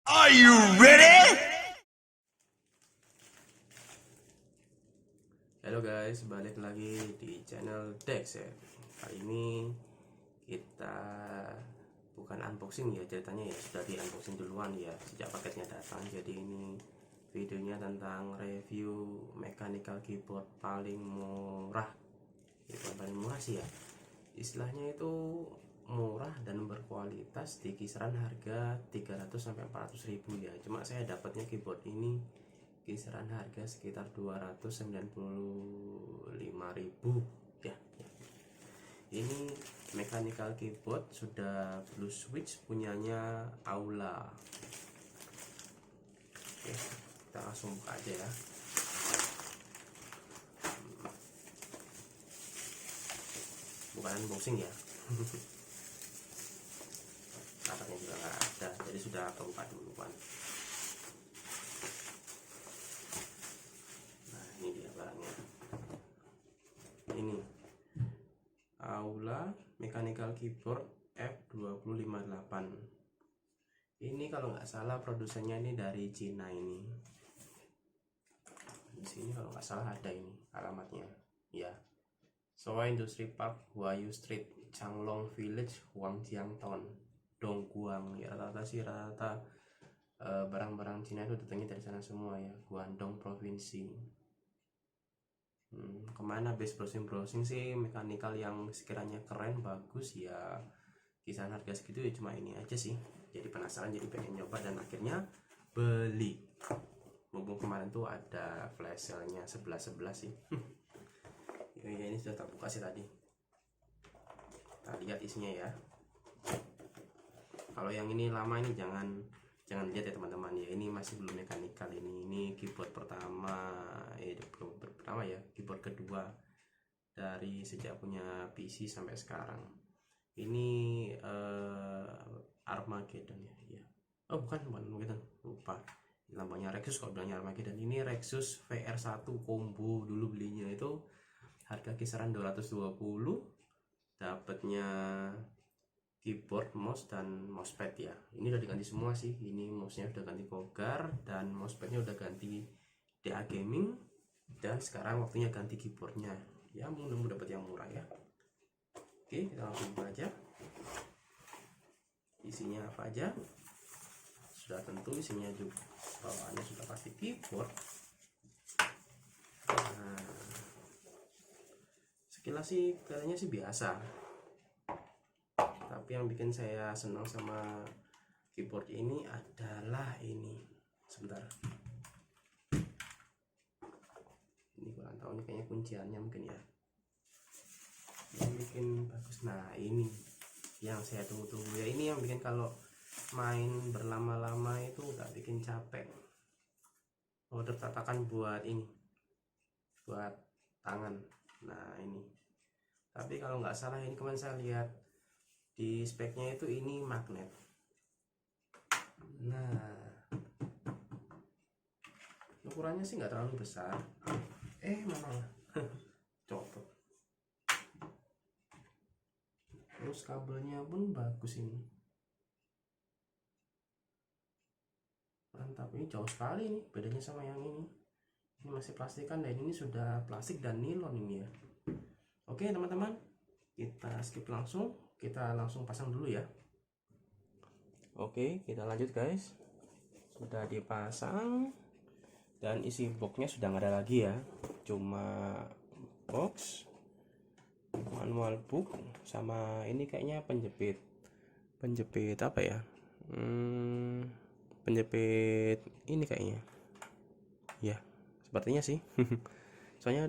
Are you ready? Halo guys, balik lagi di channel Dex ya. Kali ini kita bukan unboxing ya, ceritanya ya sudah di unboxing duluan ya sejak paketnya datang. Jadi ini videonya tentang review mechanical keyboard paling murah. Itu paling murah sih ya. Istilahnya itu murah dan berkualitas di kisaran harga 300 sampai 400 ribu ya. Cuma saya dapatnya keyboard ini kisaran harga sekitar 295.000 ya. Ini mechanical keyboard sudah blue switch punyanya Aula. Oke, kita langsung buka aja ya. Bukan unboxing ya. Katanya juga nggak ada, jadi sudah kebuka duluan. Ini dia barangnya. Ini Aula mechanical keyboard F2058. Ini kalau nggak salah produsennya ini dari Cina ini. Di sini kalau nggak salah ada ini alamatnya. Ya. Showa Industry Park, Huayu Street, Changlong Village, Huangjiangtown, Dongguang. Ya rata-rata sih barang-barang Cina itu datangnya dari sana semua ya. Guangdong provinsi. Kemana base browsing sih mechanical yang sekiranya keren bagus ya, kisaran harga segitu ya cuma ini aja sih. Jadi penasaran, jadi pengen nyoba dan akhirnya beli. Mumpung kemarin tuh ada flash sale-nya 11.11 sih. Ya, ini sudah terbuka sih tadi. Kita lihat isinya ya. Kalau yang ini lama ini jangan lihat ya teman-teman ya, ini masih belum mechanical. Ini keyboard pertama ya, keyboard kedua dari sejak punya PC sampai sekarang. Ini Armageddon ya. Oh bukan Armageddon, lupa lambangnya Rexus kalau bilangnya Armageddon. Ini Rexus VR1 combo, dulu belinya itu harga kisaran 220, dapatnya keyboard, mouse, dan mousepad ya. Ini udah diganti semua sih. Ini mouse-nya udah ganti Kogar dan mousepadnya udah ganti DA Gaming. Dan sekarang waktunya ganti keyboardnya. Ya mudah-mudahan dapat yang murah ya. Oke, kita langsung buka aja. Isinya apa aja? Sudah tentu isinya juga bawaannya sudah pasti keyboard. Nah, sekilas sih kayaknya sih biasa. Tapi yang bikin saya senang sama keyboard ini adalah ini. Sebentar. Ini kurang tahu nih, kayaknya kunciannya mungkin ya. Yang bikin bagus. Nah, ini yang saya tunggu-tunggu ya. Ini yang bikin kalau main berlama-lama itu nggak bikin capek. Order tatakan buat ini. Buat tangan. Nah, ini. Tapi kalau nggak salah ini kemarin saya lihat di speknya itu ini magnet. Nah, ukurannya sih nggak terlalu besar. Mana copot. Terus kabelnya pun bagus ini. Mantap, ini jauh sekali nih bedanya sama yang ini. Ini masih plastikan dan ini sudah plastik dan nilon ini ya. Oke teman-teman, kita skip langsung. Kita langsung pasang dulu ya. Oke, kita lanjut guys. Sudah dipasang dan isi boxnya sudah nggak ada lagi ya, cuma box, manual book, sama ini kayaknya penjepit apa ya, penjepit ini kayaknya ya, sepertinya sih. Soalnya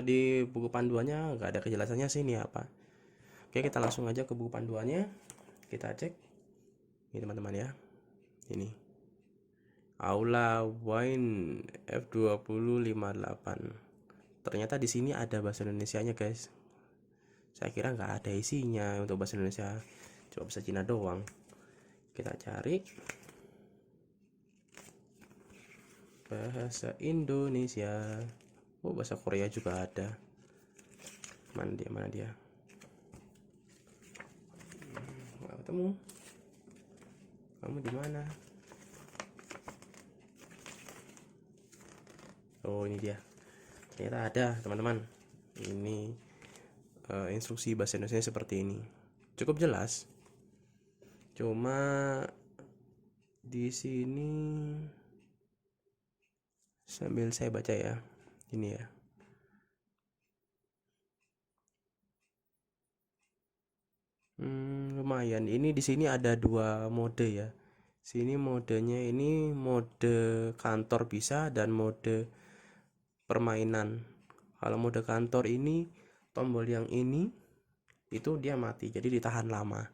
di buku panduannya nggak ada kejelasannya sih ini apa. Oke, kita langsung aja ke buku panduannya, kita cek ini teman-teman ya. Ini Aula Wine F2058. Ternyata di sini ada bahasa Indonesianya guys. Saya kira nggak ada isinya untuk bahasa Indonesia, cuma bahasa Cina doang. Kita cari bahasa Indonesia. Oh, bahasa Korea juga ada. Mana dia? Nggak ketemu. Kamu di mana? Oh, ini dia. Ternyata ada, teman-teman. Ini instruksi bahasa Indonesia seperti ini. Cukup jelas. Cuma di sini sambil saya baca ya. Ini ya. Lumayan. Ini di sini ada 2 mode ya. Sini modenya ini mode kantor bisa dan mode permainan. Kalau mode kantor ini tombol yang ini itu dia mati, jadi ditahan lama.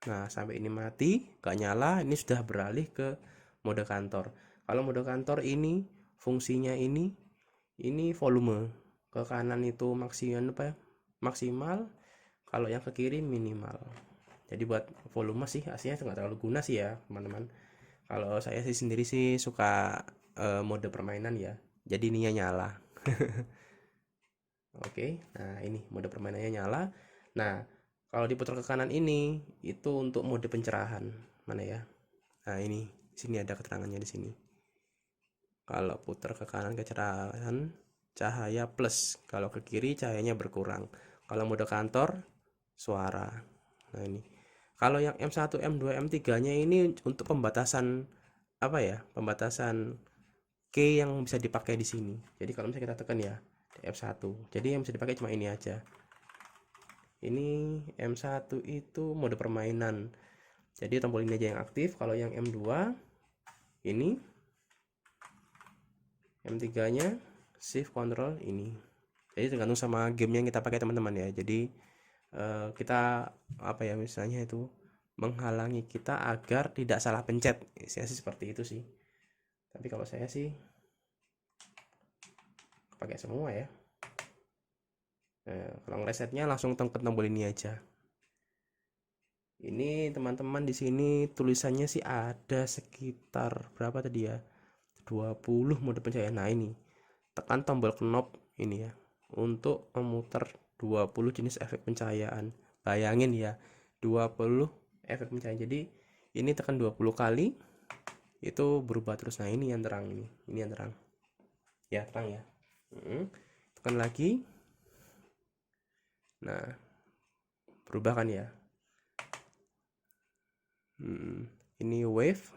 Nah, sampai ini mati, gak nyala, ini sudah beralih ke mode kantor. Kalau mode kantor ini fungsinya ini volume. Ke kanan itu maksimal apa ya? Maksimal, kalau yang ke kiri minimal. Jadi buat volume sih aslinya nggak terlalu guna sih ya, teman-teman. Kalau saya sih sendiri sih suka mode permainan ya. Jadi ininya nyala. Oke, nah ini mode permainannya nyala. Nah, kalau diputar ke kanan ini itu untuk mode pencerahan. Mana ya? Nah, ini sini ada keterangannya di sini. Kalau putar ke kanan kecerahan cahaya plus, kalau ke kiri cahayanya berkurang. Kalau mode kantor suara. Nah, ini. Kalau yang M1, M2, M3-nya ini untuk pembatasan apa ya? Pembatasan key yang bisa dipakai di sini. Jadi kalau misalnya kita tekan ya F1. Jadi yang bisa dipakai cuma ini aja. Ini M1 itu mode permainan. Jadi tombol ini aja yang aktif. Kalau yang M2 ini, M3-nya shift control ini. Jadi tergantung sama game yang kita pakai teman-teman ya. Jadi kita apa ya, misalnya itu menghalangi kita agar tidak salah pencet. Saya sih seperti itu sih. Tapi kalau saya sih pakai semua ya. Kalau ngeresetnya langsung tekan tombol ini aja. Ini teman-teman di sini tulisannya sih ada sekitar berapa tadi ya? 20 mode pencahayaan. Nah, ini tekan tombol knob ini ya untuk memutar 20 jenis efek pencahayaan. Bayangin ya, 20 efek pencahayaan. Jadi ini tekan 20 kali itu berubah terus. Nah, ini yang terang ini. Ini yang terang. Ya, terang ya. Tekan lagi. Nah, berubah kan ya. Ini wave.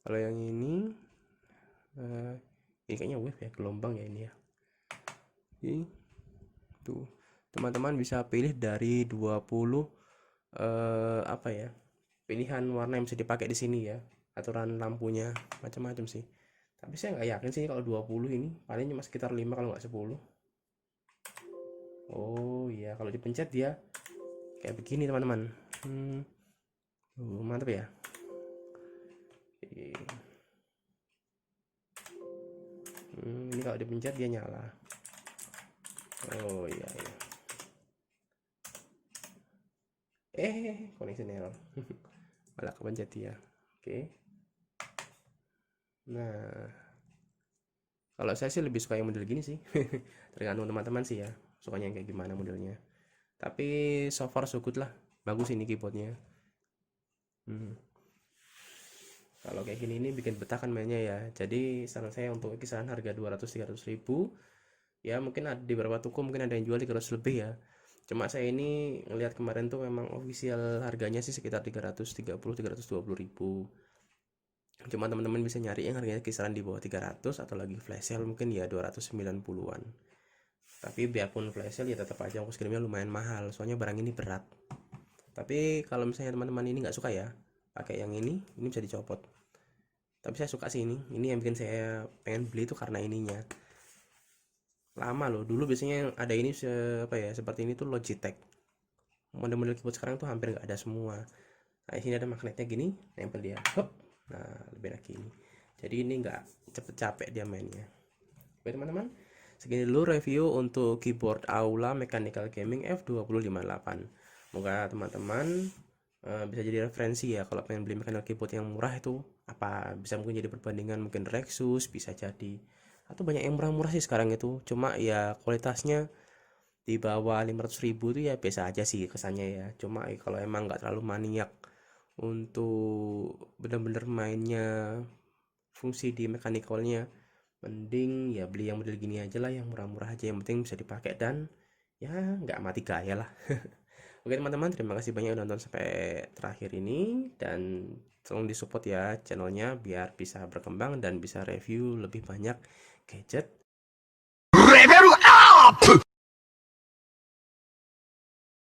Kalau yang ini kayaknya wave ya, gelombang ya ini ya. Ini tuh teman-teman bisa pilih dari 20 apa ya, pilihan warna yang bisa dipakai di sini ya. Aturan lampunya macam-macam sih. Tapi saya nggak yakin sih kalau 20 ini, paling cuma sekitar 5 kalau nggak 10. Oh iya, kalau dipencet dia kayak begini teman-teman. Mantap ya. Ini kalau dipencet dia nyala. Oh iya, iya. Connection error. Malah kepencet dia. Oke. Nah, kalau saya sih lebih suka yang model gini sih. Tergantung teman-teman sih ya, sukanya yang kayak gimana modelnya. Tapi so far so good lah. Bagus ini keyboardnya. Kalau kayak gini ini bikin betah kan mainnya ya. Jadi saran saya untuk kisaran harga 200-300 ribu. Ya mungkin ada di beberapa toko mungkin ada yang jual 300 lebih ya. Cuma saya ini ngelihat kemarin tuh memang official harganya sih sekitar 330-320 ribu. Cuma teman-teman bisa nyari yang harganya kisaran di bawah 300 atau lagi flash sale mungkin ya 290-an. Tapi biarpun flash sale ya tetap aja ongkos kirimnya lumayan mahal, soalnya barang ini berat. Tapi kalau misalnya teman-teman ini nggak suka ya pakai yang ini bisa dicopot. Tapi saya suka sih ini yang bikin saya pengen beli itu karena ininya. Lama loh, dulu biasanya yang ada ini apa ya, seperti ini tuh Logitech. Model-model keyboard sekarang tuh hampir nggak ada semua. Nah, sini ada magnetnya gini, nempel dia. Hop. Nah, lebih enak gini. Jadi ini nggak cepet capek dia mainnya. Oke teman-teman, segini dulu review untuk keyboard Aula Mechanical Gaming F2058. Semoga teman-teman bisa jadi referensi ya kalau pengen beli mechanical keyboard yang murah itu apa, bisa mungkin jadi perbandingan mungkin Rexus bisa jadi, atau banyak yang murah-murah sih sekarang itu, cuma ya kualitasnya di bawah 500 ribu itu ya biasa aja sih kesannya ya. Cuma kalau emang nggak terlalu maniak untuk bener-bener mainnya fungsi di mechanicalnya. Mending ya beli yang model gini aja lah, yang murah-murah aja, yang penting bisa dipakai dan ya nggak mati gaya lah. Oke teman-teman, terima kasih banyak udah nonton sampai terakhir ini, dan tolong disupport ya channelnya biar bisa berkembang dan bisa review lebih banyak gadget.